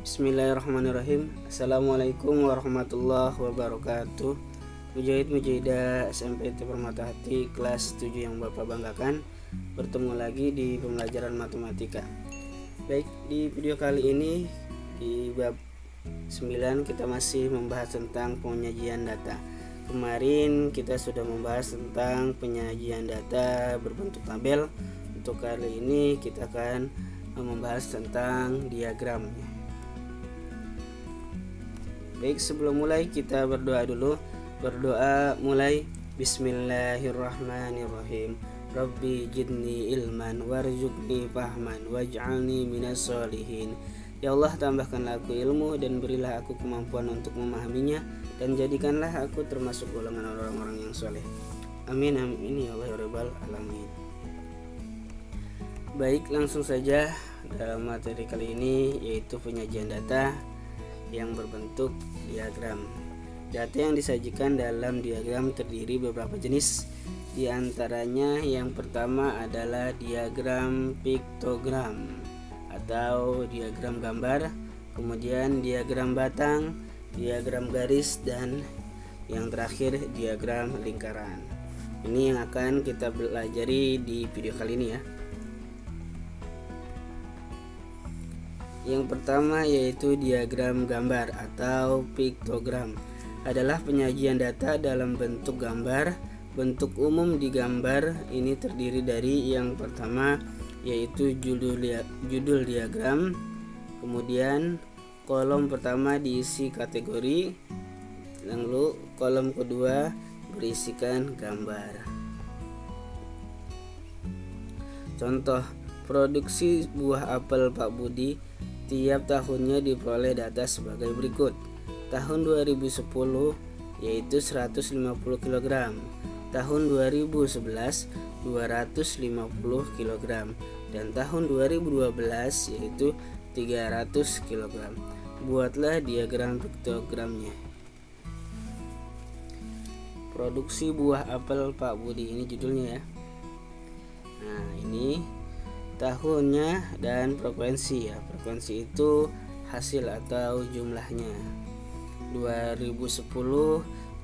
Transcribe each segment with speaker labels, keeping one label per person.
Speaker 1: Bismillahirrahmanirrahim. Assalamualaikum warahmatullahi wabarakatuh. Mujahid Mujahidah SMPT Permata Hati kelas 7 yang Bapak banggakan, bertemu lagi di pembelajaran matematika. Baik, di video kali ini di bab 9 kita masih membahas tentang penyajian data. Kemarin kita sudah membahas tentang penyajian data berbentuk tabel. Untuk kali ini kita akan membahas tentang diagram. Baik, sebelum mulai kita berdoa dulu. Berdoa mulai. Bismillahirrahmanirrahim. Rabbi jidni ilman warzuqni fahman waj'alni minas solihin. Ya Allah, tambahkanlah aku ilmu dan berilah aku kemampuan untuk memahaminya, dan jadikanlah aku termasuk golongan orang-orang yang soleh. Amin amin ya Allah ya rabbal alamin. Baik, langsung saja dalam materi kali ini, yaitu penyajian data yang berbentuk diagram. Data yang disajikan dalam diagram terdiri beberapa jenis. Di antaranya yang pertama adalah diagram piktogram atau diagram gambar, kemudian diagram batang, diagram garis, dan yang terakhir diagram lingkaran. Ini yang akan kita pelajari di video kali ini ya. Yang pertama yaitu diagram gambar atau piktogram, adalah penyajian data dalam bentuk gambar. Bentuk umum di gambar ini terdiri dari yang pertama yaitu judul diagram, kemudian kolom pertama diisi kategori, lalu kolom kedua berisikan gambar. Contoh produksi buah apel Pak Budi tiap tahunnya diperoleh data sebagai berikut. Tahun 2010 yaitu 150 kg, tahun 2011 250 kg, dan tahun 2012 yaitu 300 kg. Buatlah diagram piktogramnya. Produksi buah apel Pak Budi, ini judulnya ya. Nah, ini tahunnya dan frekuensi ya. Frekuensi itu hasil atau jumlahnya. 2010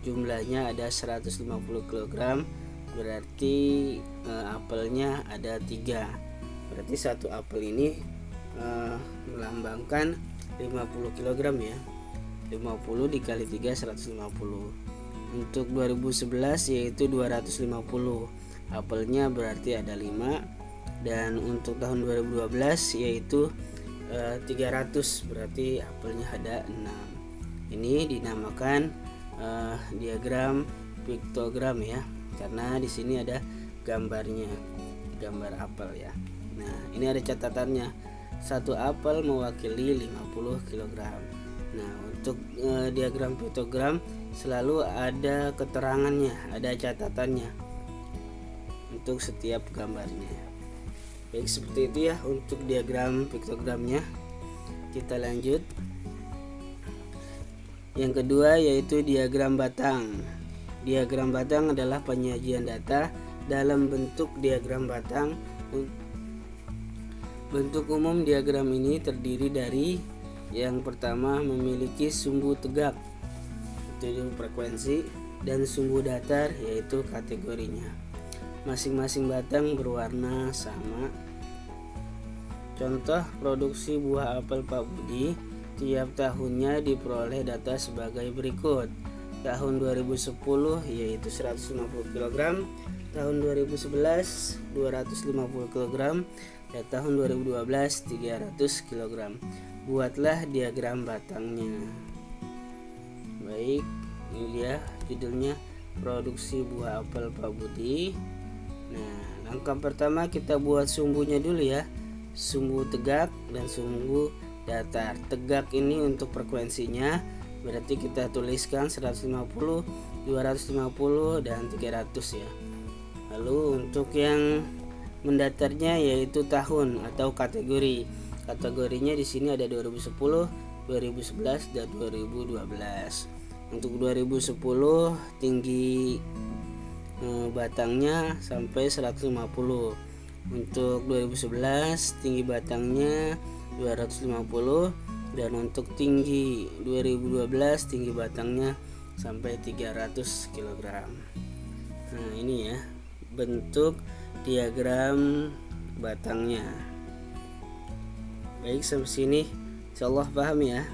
Speaker 1: jumlahnya ada 150 kg, berarti apelnya ada 3. Berarti satu apel ini melambangkan 50 kg ya. 50 dikali 3 150. Untuk 2011 yaitu 250. Apelnya berarti ada 5. Dan untuk tahun 2012 yaitu 300, berarti apelnya ada 6. Ini dinamakan diagram piktogram ya, karena di sini ada gambarnya, gambar apel ya. Nah, ini ada catatannya. Satu apel mewakili 50 kg. Nah, untuk diagram piktogram selalu ada keterangannya, ada catatannya untuk setiap gambarnya. Baik, seperti itu ya untuk diagram piktogramnya. Kita lanjut. Yang kedua yaitu diagram batang. Diagram batang adalah penyajian data dalam bentuk diagram batang. Bentuk umum diagram ini terdiri dari yang pertama memiliki sumbu tegak, itu frekuensi, dan sumbu datar, yaitu kategorinya. Masing-masing batang berwarna sama. Contoh produksi buah apel Pak Budi tiap tahunnya diperoleh data sebagai berikut. Tahun 2010 yaitu 150 kg, tahun 2011 250 kg, dan tahun 2012 300 kg. Buatlah diagram batangnya. Baik, ini dia judulnya produksi buah apel Pak Budi. Nah, langkah pertama kita buat sumbunya dulu ya. Sumbu tegak dan sumbu datar. Tegak ini untuk frekuensinya, berarti kita tuliskan 150, 250, dan 300 ya. Lalu untuk yang mendatarnya yaitu tahun atau kategori. Kategorinya di sini ada 2010, 2011, dan 2012. Untuk 2010 tinggi batangnya sampai 150. Untuk 2011 tinggi batangnya 250, Dan untuk tinggi 2012 tinggi batangnya sampai 300 kg. Nah, ini ya bentuk diagram batangnya. Baik, sampai sini insyaallah paham ya.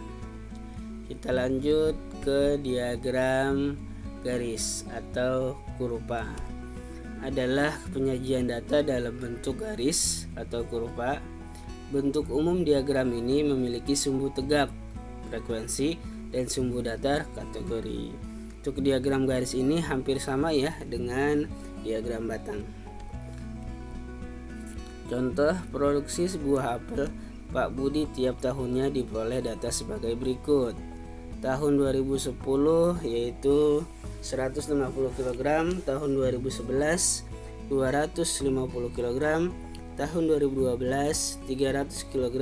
Speaker 1: Kita lanjut ke diagram garis atau kurva. Adalah penyajian data dalam bentuk garis atau kurva. Bentuk umum diagram ini memiliki sumbu tegak, frekuensi, dan sumbu datar, kategori. Untuk diagram garis ini hampir sama ya dengan diagram batang. Contoh produksi sebuah apel Pak Budi tiap tahunnya diperoleh data sebagai berikut. Tahun 2010 yaitu 150 kg, tahun 2011 250 kg, tahun 2012 300 kg,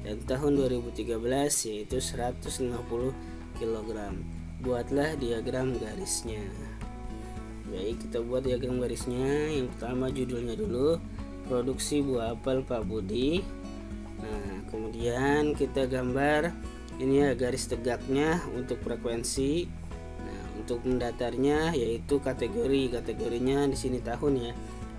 Speaker 1: dan tahun 2013 yaitu 150 kg. Buatlah diagram garisnya. Baik, kita buat diagram garisnya. Yang pertama judulnya dulu, produksi buah apel Pak Budi. Nah, kemudian kita gambar ini ya garis tegaknya untuk frekuensi. Nah, untuk mendatarnya yaitu kategorinya di sini tahun ya.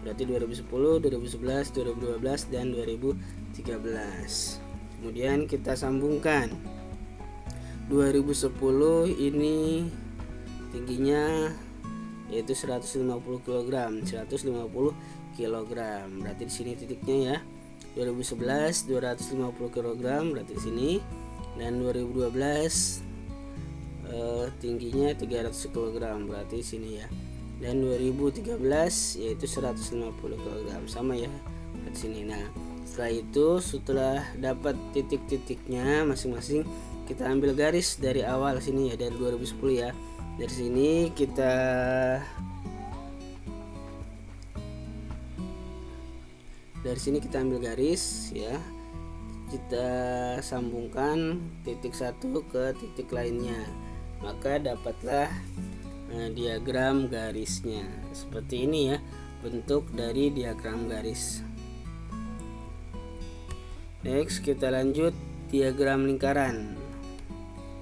Speaker 1: Berarti 2010, 2011, 2012 dan 2013. Kemudian kita sambungkan. 2010 ini tingginya yaitu 150 kg, 150 kg. Berarti di sini titiknya ya. 2011 250 kg berarti di sini, dan 2012 tingginya 300 kg berarti di sini ya. Dan 2013 yaitu 150 kg, sama ya di sini. Nah, setelah dapat titik-titiknya masing-masing, kita ambil garis dari awal sini ya, dari 2010 ya. Dari sini kita ambil garis ya, kita sambungkan titik satu ke titik lainnya, maka dapatlah diagram garisnya seperti ini ya, bentuk dari diagram garis. Next, kita lanjut diagram lingkaran.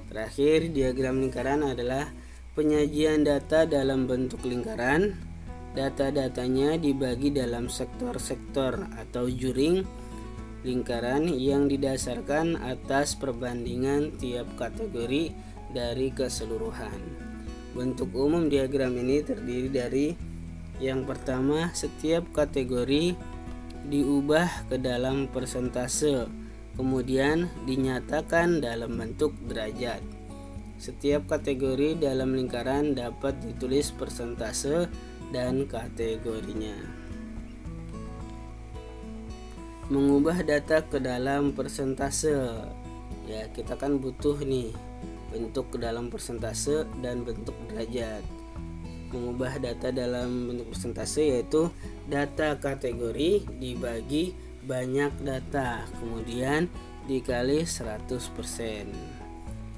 Speaker 1: Terakhir, diagram lingkaran adalah penyajian data dalam bentuk lingkaran. Data-datanya dibagi dalam sektor-sektor atau juring lingkaran yang didasarkan atas perbandingan tiap kategori dari keseluruhan. Bentuk umum diagram ini terdiri dari yang pertama, setiap kategori diubah ke dalam persentase, kemudian dinyatakan dalam bentuk derajat. Setiap kategori dalam lingkaran dapat ditulis persentase dan kategorinya. Mengubah data ke dalam persentase, ya kita kan butuh nih bentuk ke dalam persentase dan bentuk derajat. Mengubah data dalam bentuk persentase yaitu data kategori dibagi banyak data, kemudian dikali 100%.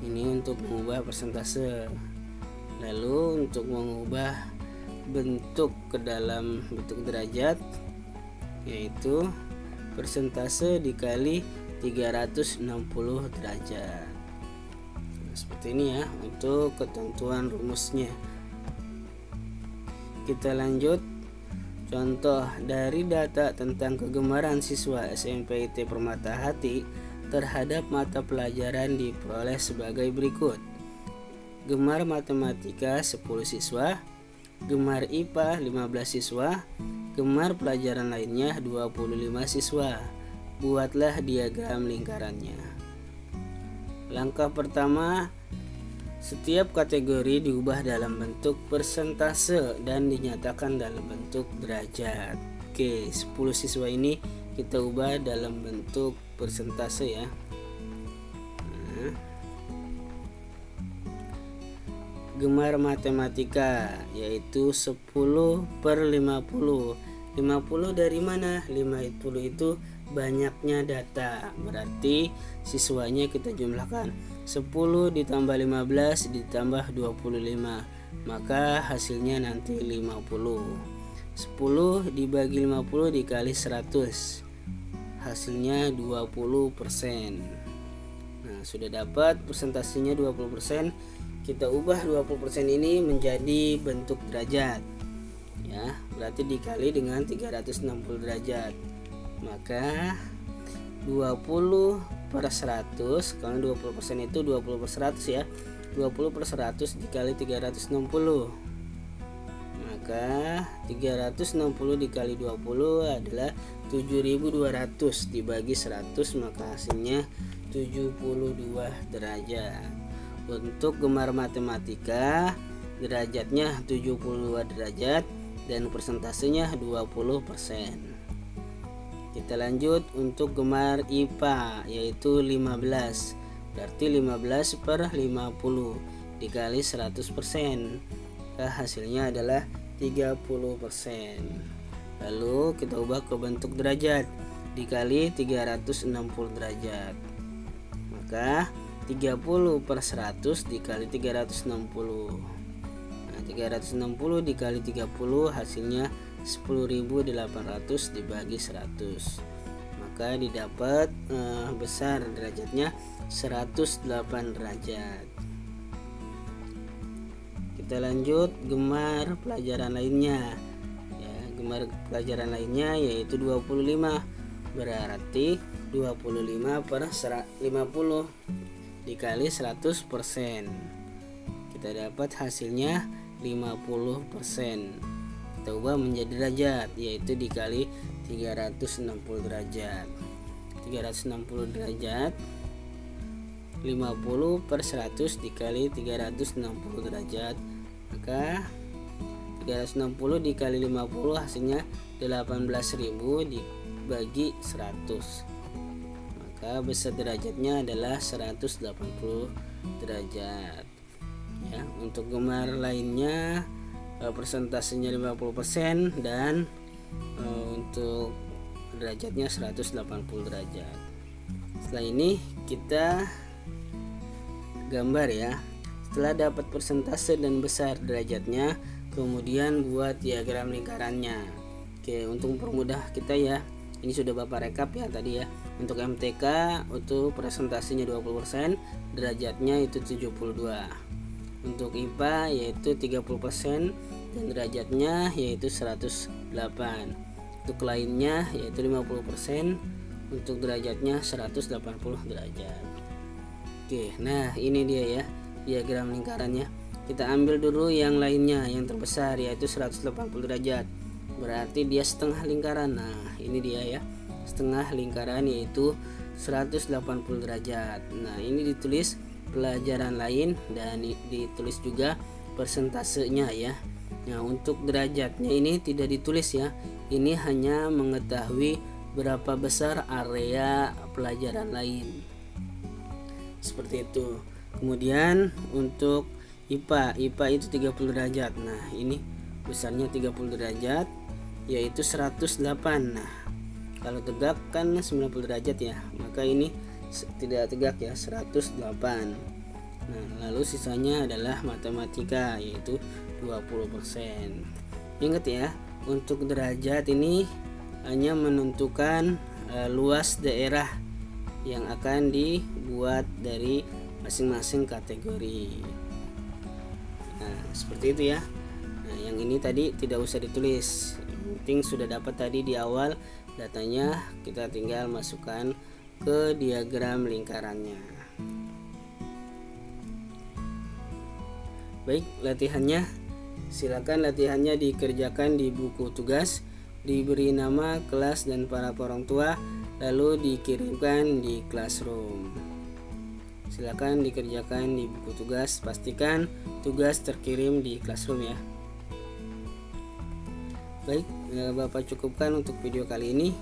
Speaker 1: Ini untuk mengubah persentase. Lalu untuk mengubah bentuk ke dalam bentuk derajat yaitu persentase dikali 360 derajat. Seperti ini ya untuk ketentuan rumusnya. Kita lanjut. Contoh dari data tentang kegemaran siswa SMP IT Permatahati terhadap mata pelajaran diperoleh sebagai berikut. Gemar matematika 10 siswa, gemar IPA 15 siswa, gemar pelajaran lainnya 25 siswa. Buatlah diagram lingkarannya. Langkah pertama, setiap kategori diubah dalam bentuk persentase dan dinyatakan dalam bentuk derajat. Oke, 10 siswa ini kita ubah dalam bentuk persentase ya. Gemar matematika yaitu 10/50. 50 dari mana? 50 itu banyaknya data, berarti siswanya kita jumlahkan 10 ditambah 15 ditambah 25, maka hasilnya nanti 50. 10 dibagi 50 dikali 100, hasilnya 20%. Nah, sudah dapat persentasenya 20%. Kita ubah 20% ini menjadi bentuk derajat. Ya, berarti dikali dengan 360 derajat. Maka 20/100, kalau 20% itu 20/100 ya. 20/100 dikali 360. Maka 360 dikali 20 adalah 7200 dibagi 100, maka hasilnya 72 derajat. Untuk gemar matematika, derajatnya 72 derajat dan persentasenya 20%. Kita lanjut untuk gemar IPA, yaitu 15. Berarti 15/50 dikali 100%. Hasilnya adalah 30%. Lalu kita ubah ke bentuk derajat, dikali 360 derajat. Maka 30/100 dikali 360. Nah, 360 dikali 30 hasilnya 10.800 dibagi 100. Maka didapat besar derajatnya 108 derajat. Kita lanjut gemar pelajaran lainnya. Ya, gemar pelajaran lainnya yaitu 25. Berarti 25/50 dikali 100%. Kita dapat hasilnya 50%. Kita ubah menjadi derajat, yaitu dikali 360 derajat. 360 derajat 50/100 dikali 360 derajat. Maka 360 dikali 50 hasilnya 18.000 dibagi 100. Maka besar derajatnya adalah 180 derajat. Ya, untuk gemar lainnya persentasenya 50% dan untuk derajatnya 180 derajat. Setelah ini kita gambar ya. Setelah dapat persentase dan besar derajatnya, kemudian buat diagram lingkarannya. Oke, untuk mempermudah kita ya, ini sudah Bapak rekap ya tadi ya. Untuk MTK untuk presentasinya 20%, derajatnya itu 72. Untuk IPA yaitu 30% dan derajatnya yaitu 108. Untuk lainnya yaitu 50%, untuk derajatnya 180 derajat. Oke, nah ini dia ya diagram lingkarannya. Kita ambil dulu yang lainnya, yang terbesar yaitu 180 derajat. Berarti dia setengah lingkaran. Nah, ini dia ya. Setengah lingkaran yaitu 180 derajat. Nah, ini ditulis pelajaran lain dan ditulis juga persentasenya ya. Nah, untuk derajatnya ini tidak ditulis ya. Ini hanya mengetahui berapa besar area pelajaran lain. Seperti itu. Kemudian untuk IPA itu 30 derajat. Nah, ini besarnya 30 derajat yaitu 108. Nah, kalau tegak kan 90 derajat ya, maka ini tidak tegak ya, 108. Nah, lalu sisanya adalah matematika yaitu 20%. Ingat ya, untuk derajat ini hanya menentukan luas daerah yang akan dibuat dari masing-masing kategori. Nah, seperti itu ya. Nah, yang ini tadi tidak usah ditulis. Yang penting sudah dapat tadi di awal datanya, kita tinggal masukkan ke diagram lingkarannya. Baik, latihannya. Silakan latihannya dikerjakan di buku tugas, diberi nama kelas dan para orang tua, lalu dikirimkan di classroom. Silakan dikerjakan di buku tugas, pastikan tugas terkirim di classroom ya. Baik, Bapak cukupkan untuk video kali ini.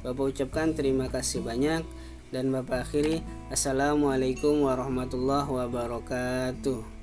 Speaker 1: Bapak ucapkan terima kasih banyak dan Bapak akhiri. Assalamualaikum warahmatullahi wabarakatuh.